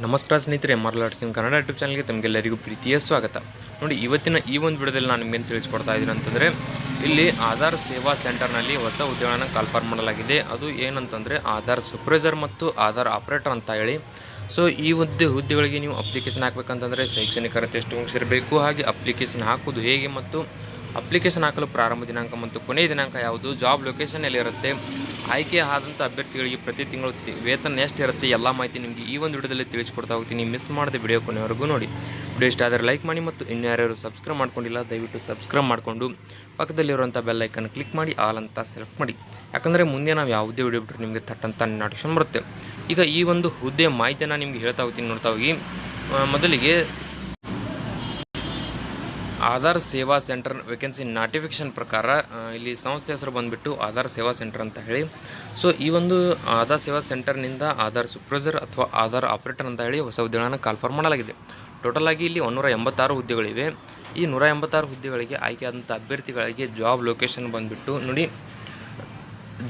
ನಮಸ್ಕಾರ ಸ್ನೇಹಿತರೆ, martial arts ಇನ್ Kannada YouTube ಚಾನಲ್ಗೆ ತಮಗೆಲ್ಲರಿಗೂ ಪ್ರೀತಿಯ ಸ್ವಾಗತ. ನೋಡಿ, ಇವತ್ತಿನ ಈ ಒಂದು ವಿಡಿಯೋದಲ್ಲಿ ನಾನು ನಿಮಗೆ ತಿಳಿಸ್ಕೊಡ್ತಾ ಇದ್ದೀನಿ ಅಂತಂದರೆ, ಇಲ್ಲಿ ಆಧಾರ್ ಸೇವಾ ಸೆಂಟರ್ನಲ್ಲಿ ಹೊಸ ಹುದ್ದೆಗಳನ್ನು ಕಾಲ್ಫಾರ್ಮ್ ಮಾಡಲಾಗಿದೆ. ಅದು ಏನಂತಂದರೆ ಆಧಾರ್ ಸೂಪರ್ವೈಸರ್ ಮತ್ತು ಆಧಾರ್ ಆಪರೇಟರ್ ಅಂತ ಹೇಳಿ. ಸೊ ಈ ಹುದ್ದೆಗಳಿಗೆ ನೀವು ಅಪ್ಲಿಕೇಶನ್ ಹಾಕಬೇಕಂತಂದರೆ ಶೈಕ್ಷಣಿಕ ಅರ್ಹತೆ ಎಷ್ಟು ಮುಗಿಸಿರಬೇಕು, ಹಾಗೆ ಅಪ್ಲಿಕೇಶನ್ ಹಾಕೋದು ಹೇಗೆ ಮತ್ತು ಅಪ್ಲಿಕೇಶನ್ ಹಾಕಲು ಪ್ರಾರಂಭ ದಿನಾಂಕ ಮತ್ತು ಕೊನೆಯ ದಿನಾಂಕ ಯಾವುದು, ಜಾಬ್ ಲೊಕೇಶನ್ ಎಲ್ಲಿರುತ್ತೆ, ಆಯ್ಕೆ ಆದಂಥ ಅಭ್ಯರ್ಥಿಗಳಿಗೆ ಪ್ರತಿ ತಿಂಗಳು ವೇತನ ಎಷ್ಟು ಇರುತ್ತೆ, ಎಲ್ಲ ಮಾಹಿತಿ ನಿಮಗೆ ಈ ಒಂದು ವಿಡಿಯೋದಲ್ಲಿ ತಿಳಿಸ್ಕೊಡ್ತಾ ಹೋಗ್ತೀನಿ. ಮಿಸ್ ಮಾಡದೆ ವಿಡಿಯೋ ಕೊನೆವರೆಗೂ ನೋಡಿ. ವಿಡಿಯೋ ಇಷ್ಟ ಆದರೆ ಲೈಕ್ ಮಾಡಿ ಮತ್ತು ಇನ್ಯಾರ್ಯಾರು ಸಬ್ಸ್ಕ್ರೈಬ್ ಮಾಡ್ಕೊಂಡಿಲ್ಲ ದಯವಿಟ್ಟು ಸಬ್ಸ್ಕ್ರೈಬ್ ಮಾಡಿಕೊಂಡು ಪಕ್ಕದಲ್ಲಿರುವಂಥ ಬೆಲ್ ಐಕನ್ ಕ್ಲಿಕ್ ಮಾಡಿ ಆಲ್ ಅಂತ ಸೆಲೆಕ್ಟ್ ಮಾಡಿ. ಯಾಕಂದರೆ ಮುಂದೆ ನಾವು ಯಾವುದೇ ವಿಡಿಯೋ ಬಿಟ್ಟರೆ ನಿಮಗೆ ತಟ್ಟಂತ ನೋಟಿಫಿಕೇಶನ್ ಬರುತ್ತೆ. ಈಗ ಈ ಒಂದು ಹುದ್ದೆ ಮಾಹಿತಿಯನ್ನು ನಿಮಗೆ ಹೇಳ್ತಾ ಹೋಗ್ತೀನಿ, ನೋಡ್ತಾ ಹೋಗಿ. ಮೊದಲಿಗೆ ಆಧಾರ್ ಸೇವಾ ಸೆಂಟರ್ ವೇಕೆನ್ಸಿ ನೋಟಿಫಿಕೇಶನ್ ಪ್ರಕಾರ ಇಲ್ಲಿ ಸಂಸ್ಥೆ ಹೆಸರು ಬಂದುಬಿಟ್ಟು ಆಧಾರ್ ಸೇವಾ ಸೆಂಟರ್ ಅಂತ ಹೇಳಿ. ಸೊ ಈ ಒಂದು ಆಧಾರ್ ಸೇವಾ ಸೆಂಟರ್ನಿಂದ ಆಧಾರ್ ಸೂಪರ್ವೈಸರ್ ಅಥವಾ ಆಧಾರ್ ಆಪರೇಟರ್ ಅಂತ ಹೇಳಿ ಹೊಸ ಹುದ್ದೆಗಳನ್ನು ಕಾಲ್ಫಾರ್ಮ್ ಮಾಡಲಾಗಿದೆ. ಟೋಟಲ್ ಆಗಿ ಇಲ್ಲಿ 186 ಹುದ್ದೆಗಳಿವೆ. ಈ 186 ಹುದ್ದೆಗಳಿಗೆ ಆಯ್ಕೆಯಾದಂಥ ಅಭ್ಯರ್ಥಿಗಳಿಗೆ ಜಾಬ್ ಲೊಕೇಶನ್ ಬಂದುಬಿಟ್ಟು ನೋಡಿ,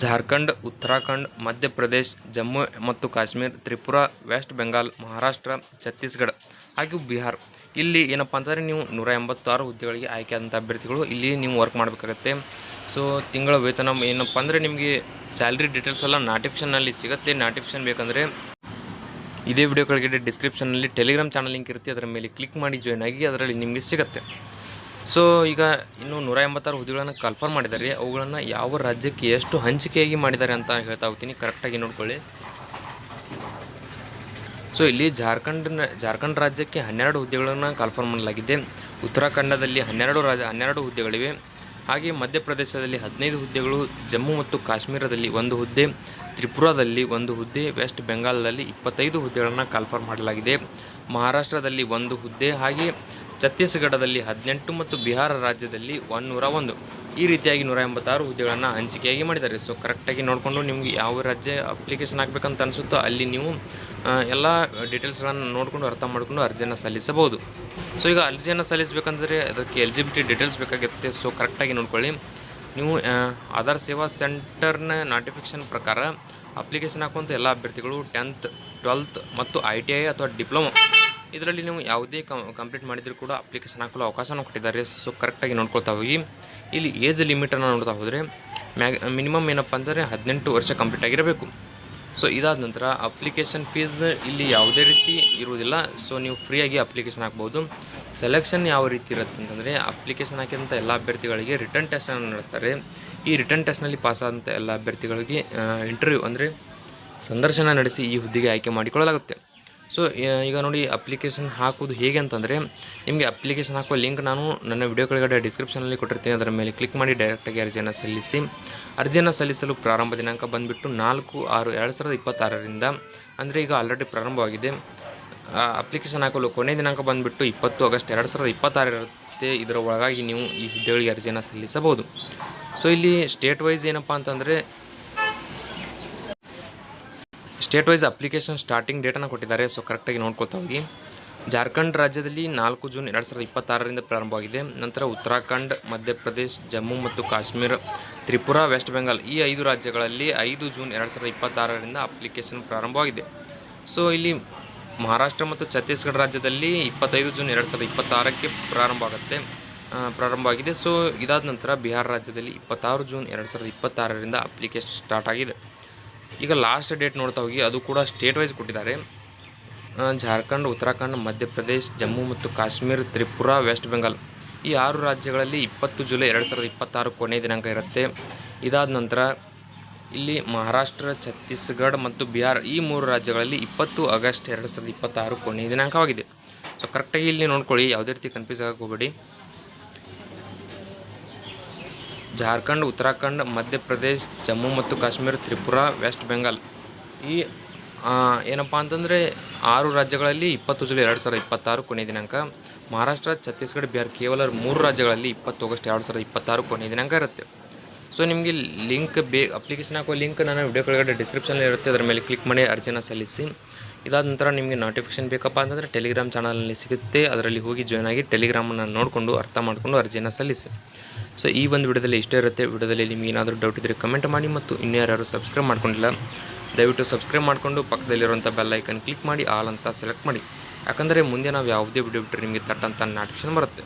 ಜಾರ್ಖಂಡ್, ಉತ್ತರಾಖಂಡ್, ಮಧ್ಯಪ್ರದೇಶ್, ಜಮ್ಮು ಮತ್ತು ಕಾಶ್ಮೀರ್, ತ್ರಿಪುರಾ, ವೆಸ್ಟ್ ಬೆಂಗಾಲ್, ಮಹಾರಾಷ್ಟ್ರ, ಛತ್ತೀಸ್ಗಢ ಹಾಗೂ ಬಿಹಾರ್. ಇಲ್ಲಿ ಏನಪ್ಪ ಅಂತಂದರೆ ನೀವು 186 ಹುದ್ದೆಗಳಿಗೆ ಆಯ್ಕೆಯಾದಂಥ ಅಭ್ಯರ್ಥಿಗಳು ಇಲ್ಲಿ ನೀವು ವರ್ಕ್ ಮಾಡಬೇಕಾಗತ್ತೆ. ಸೊ ತಿಂಗಳ ವೇತನ ಏನಪ್ಪ ಅಂದರೆ ನಿಮಗೆ ಸ್ಯಾಲ್ರಿ ಡೀಟೇಲ್ಸ್ ಎಲ್ಲ ನೋಟಿಫಿಕೇಷನ್ನಲ್ಲಿ ಸಿಗುತ್ತೆ. ನೋಟಿಫಿಕೇಷನ್ ಬೇಕಂದರೆ ಇದೇ ವಿಡಿಯೋ ಕೆಳಗಡೆ ಡಿಸ್ಕ್ರಿಪ್ಷನಲ್ಲಿ ಟೆಲಿಗ್ರಾಮ್ ಚಾನಲ್ ಲಿಂಕ್ ಇರುತ್ತೆ, ಅದರ ಮೇಲೆ ಕ್ಲಿಕ್ ಮಾಡಿ ಜಾಯ್ನ್ ಆಗಿ, ಅದರಲ್ಲಿ ನಿಮಗೆ ಸಿಗುತ್ತೆ. ಸೊ ಈಗ ಇನ್ನು 186 ಹುದ್ದೆಗಳನ್ನು ಕಾಲ್ಫಾರ್ಮ್ ಮಾಡಿದ್ದಾರೆ. ಅವುಗಳನ್ನು ಯಾವ ರಾಜ್ಯಕ್ಕೆ ಎಷ್ಟು ಹಂಚಿಕೆಯಾಗಿ ಮಾಡಿದ್ದಾರೆ ಅಂತ ಹೇಳ್ತಾ ಹೋಗ್ತೀನಿ, ಕರೆಕ್ಟಾಗಿ ನೋಡ್ಕೊಳ್ಳಿ. ಸೊ ಇಲ್ಲಿ ಜಾರ್ಖಂಡ್ ರಾಜ್ಯಕ್ಕೆ 12 ಹುದ್ದೆಗಳನ್ನು ಕಾಲ್ಫಾರ್ಮ್ ಮಾಡಲಾಗಿದೆ. ಉತ್ತರಾಖಂಡದಲ್ಲಿ 12 ಹುದ್ದೆಗಳಿವೆ. ಹಾಗೆ ಮಧ್ಯಪ್ರದೇಶದಲ್ಲಿ 15 ಹುದ್ದೆಗಳು, ಜಮ್ಮು ಮತ್ತು ಕಾಶ್ಮೀರದಲ್ಲಿ 1 ಹುದ್ದೆ, ತ್ರಿಪುರಾದಲ್ಲಿ 1 ಹುದ್ದೆ, ವೆಸ್ಟ್ ಬೆಂಗಾಲ್ದಲ್ಲಿ 25 ಹುದ್ದೆಗಳನ್ನು ಕಾಲ್ಫಾರ್ಮ್ ಮಾಡಲಾಗಿದೆ. ಮಹಾರಾಷ್ಟ್ರದಲ್ಲಿ 1 ಹುದ್ದೆ, ಹಾಗೆ ಛತ್ತೀಸ್ಗಢದಲ್ಲಿ 18 ಮತ್ತು ಬಿಹಾರ ರಾಜ್ಯದಲ್ಲಿ 101. ಈ ರೀತಿಯಾಗಿ 186 ಹುದ್ದೆಗಳನ್ನು ಹಂಚಿಕೆಯಾಗಿ ಮಾಡಿದ್ದಾರೆ. ಸೊ ಕರೆಕ್ಟಾಗಿ ನೋಡಿಕೊಂಡು ನಿಮಗೆ ಯಾವ ರಾಜ್ಯ ಅಪ್ಲಿಕೇಶನ್ ಹಾಕಬೇಕಂತ ಅನಿಸುತ್ತೋ ಅಲ್ಲಿ ನೀವು ಎಲ್ಲ ಡೀಟೇಲ್ಸ್ಗಳನ್ನು ನೋಡಿಕೊಂಡು ಅರ್ಥ ಮಾಡಿಕೊಂಡು ಅರ್ಜಿಯನ್ನು ಸಲ್ಲಿಸಬಹುದು. ಸೊ ಈಗ ಅರ್ಜಿಯನ್ನು ಸಲ್ಲಿಸಬೇಕಂದ್ರೆ ಅದಕ್ಕೆ ಎಲಿಜಿಬಿಲಿಟಿ ಡೀಟೇಲ್ಸ್ ಬೇಕಾಗುತ್ತೆ. ಸೊ ಕರೆಕ್ಟಾಗಿ ನೋಡ್ಕೊಳ್ಳಿ. ನೀವು ಆಧಾರ್ ಸೇವಾ ಸೆಂಟರ್ನ ನೋಟಿಫಿಕೇಷನ್ ಪ್ರಕಾರ ಅಪ್ಲಿಕೇಶನ್ ಹಾಕುವಂಥ ಎಲ್ಲ ಅಭ್ಯರ್ಥಿಗಳು 10th 12th ಮತ್ತು ITI ಅಥವಾ ಡಿಪ್ಲೊಮಾ ಇದರಲ್ಲಿ ನೀವು ಯಾವುದೇ ಕಂಪ್ಲೀಟ್ ಮಾಡಿದರೂ ಕೂಡ ಅಪ್ಲಿಕೇಶನ್ ಹಾಕಲು ಅವಕಾಶನ ಕೊಟ್ಟಿದ್ದಾರೆ. ಸೊ ಕರೆಕ್ಟಾಗಿ ನೋಡ್ಕೊಳ್ತಾ ಹೋಗಿ. ಇಲ್ಲಿ ಏಜ್ ಲಿಮಿಟನ್ನು ನೋಡ್ತಾ ಹೋದರೆ ಮಿನಿಮಮ್ ಏನಪ್ಪ ಅಂದರೆ 18 ವರ್ಷ ಕಂಪ್ಲೀಟ್ ಆಗಿರಬೇಕು. ಸೊ ಇದಾದ ನಂತರ ಅಪ್ಲಿಕೇಶನ್ ಫೀಸ್ ಇಲ್ಲಿ ಯಾವುದೇ ರೀತಿ ಇರುವುದಿಲ್ಲ. ಸೊ ನೀವು ಫ್ರೀಯಾಗಿ ಅಪ್ಲಿಕೇಶನ್ ಹಾಕ್ಬೋದು. ಸೆಲೆಕ್ಷನ್ ಯಾವ ರೀತಿ ಇರುತ್ತೆ ಅಂತಂದರೆ, ಅಪ್ಲಿಕೇಶನ್ ಹಾಕಿದಂಥ ಎಲ್ಲ ಅಭ್ಯರ್ಥಿಗಳಿಗೆ ರಿಟರ್ನ್ ಟೆಸ್ಟನ್ನು ನಡೆಸ್ತಾರೆ. ಈ ರಿಟರ್ನ್ ಟೆಸ್ಟ್ನಲ್ಲಿ ಪಾಸಾದಂಥ ಎಲ್ಲ ಅಭ್ಯರ್ಥಿಗಳಿಗೆ ಇಂಟರ್ವ್ಯೂ ಅಂದರೆ ಸಂದರ್ಶನ ನಡೆಸಿ ಈ ಹುದ್ದೆಗೆ ಆಯ್ಕೆ ಮಾಡಿಕೊಳ್ಳಲಾಗುತ್ತೆ. ಸೊ ಈಗ ನೋಡಿ, ಅಪ್ಲಿಕೇಶನ್ ಹಾಕೋದು ಹೇಗೆ ಅಂತಂದರೆ, ನಿಮಗೆ ಅಪ್ಲಿಕೇಶನ್ ಹಾಕೋ ಲಿಂಕ್ ನಾನು ನನ್ನ ವಿಡಿಯೋ ಕೆಳಗಡೆ ಡಿಸ್ಕ್ರಿಪ್ಷನಲ್ಲಿ ಕೊಟ್ಟಿರ್ತೀನಿ, ಅದರ ಮೇಲೆ ಕ್ಲಿಕ್ ಮಾಡಿ ಡೈರೆಕ್ಟಾಗಿ ಅರ್ಜಿಯನ್ನು ಸಲ್ಲಿಸಿ. ಅರ್ಜಿಯನ್ನು ಸಲ್ಲಿಸಲು ಪ್ರಾರಂಭ ದಿನಾಂಕ ಬಂದುಬಿಟ್ಟು 4/6/2026 ಅಂದರೆ ಈಗ ಆಲ್ರೆಡಿ ಪ್ರಾರಂಭವಾಗಿದೆ. ಅಪ್ಲಿಕೇಶನ್ ಹಾಕಲು ಕೊನೆಯ ದಿನಾಂಕ ಬಂದುಬಿಟ್ಟು 20 ಆಗಸ್ಟ್ 2026 ಇರುತ್ತೆ. ಇದರ ಒಳಗಾಗಿ ನೀವು ಈ ಹುದ್ದೆಗಳಿಗೆ ಅರ್ಜಿಯನ್ನು ಸಲ್ಲಿಸಬಹುದು. ಸೊ ಇಲ್ಲಿ ಸ್ಟೇಟ್ ವೈಸ್ ಏನಪ್ಪ ಅಂತಂದರೆ, ಸ್ಟೇಟ್ ವೈಸ್ ಅಪ್ಲಿಕೇಶನ್ ಸ್ಟಾರ್ಟಿಂಗ್ ಡೇಟನ್ನು ಕೊಟ್ಟಿದ್ದಾರೆ. ಸೊ ಕರೆಕ್ಟಾಗಿ ನೋಡ್ಕೊಳ್ತಾ ಹೋಗಿ. ಜಾರ್ಖಂಡ್ ರಾಜ್ಯದಲ್ಲಿ 4 ಜೂನ್ 2026 ಪ್ರಾರಂಭವಾಗಿದೆ. ನಂತರ ಉತ್ತರಾಖಂಡ್, ಮಧ್ಯಪ್ರದೇಶ್, ಜಮ್ಮು ಮತ್ತು ಕಾಶ್ಮೀರ, ತ್ರಿಪುರಾ, ವೆಸ್ಟ್ ಬೆಂಗಾಲ್ ಈ 5 ರಾಜ್ಯಗಳಲ್ಲಿ 5 ಜೂನ್ 2026 ಅಪ್ಲಿಕೇಶನ್ ಪ್ರಾರಂಭವಾಗಿದೆ. ಸೊ ಇಲ್ಲಿ ಮಹಾರಾಷ್ಟ್ರ ಮತ್ತು ಛತ್ತೀಸ್ಗಢ ರಾಜ್ಯದಲ್ಲಿ 25 ಜೂನ್ 2026 ಪ್ರಾರಂಭವಾಗಿದೆ. ಸೊ ಇದಾದ ನಂತರ ಬಿಹಾರ ರಾಜ್ಯದಲ್ಲಿ 26 ಜೂನ್ 2026 ಅಪ್ಲಿಕೇಶನ್ ಸ್ಟಾರ್ಟ್ ಆಗಿದೆ. ಈಗ ಲಾಸ್ಟ್ ಡೇಟ್ ನೋಡ್ತಾ ಹೋಗಿ, ಅದು ಕೂಡ ಸ್ಟೇಟ್ ವೈಸ್ ಕೊಟ್ಟಿದ್ದಾರೆ. ಜಾರ್ಖಂಡ್, ಉತ್ತರಾಖಂಡ್, ಮಧ್ಯಪ್ರದೇಶ್, ಜಮ್ಮು ಮತ್ತು ಕಾಶ್ಮೀರ, ತ್ರಿಪುರಾ, ವೆಸ್ಟ್ ಬೆಂಗಾಲ್ ಈ 6 ರಾಜ್ಯಗಳಲ್ಲಿ 20 ಜುಲೈ 2026 ಕೊನೆಯ ದಿನಾಂಕ ಇರುತ್ತೆ. ಇದಾದ ನಂತರ ಇಲ್ಲಿ ಮಹಾರಾಷ್ಟ್ರ, ಛತ್ತೀಸ್ಗಢ ಮತ್ತು ಬಿಹಾರ್ ಈ 3 ರಾಜ್ಯಗಳಲ್ಲಿ 20 ಆಗಸ್ಟ್ 2026 ಕೊನೆಯ ದಿನಾಂಕವಾಗಿದೆ. ಸೊ ಕರೆಕ್ಟಾಗಿ ಇಲ್ಲಿ ನೋಡ್ಕೊಳ್ಳಿ, ಯಾವುದೇ ರೀತಿ ಕನ್ಫ್ಯೂಸ್ ಆಗಕ್ಕೆ ಹೋಗಬೇಡಿ. ಜಾರ್ಖಂಡ್, ಉತ್ತರಾಖಂಡ್, ಮಧ್ಯಪ್ರದೇಶ್, ಜಮ್ಮು ಮತ್ತು ಕಾಶ್ಮೀರ, ತ್ರಿಪುರಾ, ವೆಸ್ಟ್ ಬೆಂಗಾಲ್ ಈ ಏನಪ್ಪ ಅಂತಂದರೆ 6 ರಾಜ್ಯಗಳಲ್ಲಿ 20 ಜುಲೈ 2026 ಕೊನೆಯ ದಿನಾಂಕ. ಮಹಾರಾಷ್ಟ್ರ, ಛತ್ತೀಸ್ಗಢ, ಬಿಹಾರ್ ಕೇವಲ 3 ರಾಜ್ಯಗಳಲ್ಲಿ 20 ಆಗಸ್ಟ್ 2026 ಕೊನೆಯ ದಿನಾಂಕ ಇರುತ್ತೆ. ಸೊ ನಿಮಗೆ ಲಿಂಕ್ ಅಪ್ಲಿಕೇಶನ್ ಹಾಕೋ ಲಿಂಕ್ ನನ್ನ ವಿಡಿಯೋ ಕೆಳಗಡೆ ಡಿಸ್ಕ್ರಿಪ್ಷನಲ್ಲಿ ಇರುತ್ತೆ, ಅದರ ಮೇಲೆ ಕ್ಲಿಕ್ ಮಾಡಿ ಅರ್ಜಿನ ಸಲ್ಲಿಸಿ. ಇದಾದ ನಂತರ ನಿಮಗೆ ನೋಟಿಫಿಕೇಶನ್ ಬೇಕಪ್ಪ ಅಂತಂದರೆ ಟೆಲಿಗ್ರಾಮ್ ಚಾನಲಲ್ಲಿ ಸಿಗುತ್ತೆ, ಅದರಲ್ಲಿ ಹೋಗಿ ಜಾಯ್ನ್ ಆಗಿ ಟೆಲಿಗ್ರಾಮನ್ನು ನೋಡಿಕೊಂಡು ಅರ್ಥ ಮಾಡಿಕೊಂಡು ಅರ್ಜಿಯನ್ನು ಸಲ್ಲಿಸಿ. ಸೊ ಈ ಒಂದು ವಿಡಿಯೋದಲ್ಲಿ ಇಷ್ಟೇ ಇರುತ್ತೆ. ವಿಡಿಯೋದಲ್ಲಿ ನಿಮಗೆ ಏನಾದರೂ ಡೌಟ್ ಇದ್ದರೆ ಕಮೆಂಟ್ ಮಾಡಿ ಮತ್ತು ಇನ್ನೂ ಯಾರು ಸಬ್ಸ್ಕ್ರೈಬ್ ಮಾಡ್ಕೊಂಡಿಲ್ಲ ದಯವಿಟ್ಟು ಸಬ್ಸ್ಕ್ರೈಬ್ ಮಾಡಿಕೊಂಡು ಪಕ್ಕದಲ್ಲಿರುವಂಥ ಬೆಲ್ ಐಕನ್ ಕ್ಲಿಕ್ ಮಾಡಿ ಆಲ್ ಅಂತ ಸೆಲೆಕ್ಟ್ ಮಾಡಿ. ಯಾಕಂದರೆ ಮುಂದೆ ನಾವು ಯಾವುದೇ ವಿಡಿಯೋ ಬಿಟ್ಟರೆ ನಿಮಗೆ ತಟ್ಟಂತ ನೋಟಿಫಿಕೇಶನ್ ಬರುತ್ತೆ.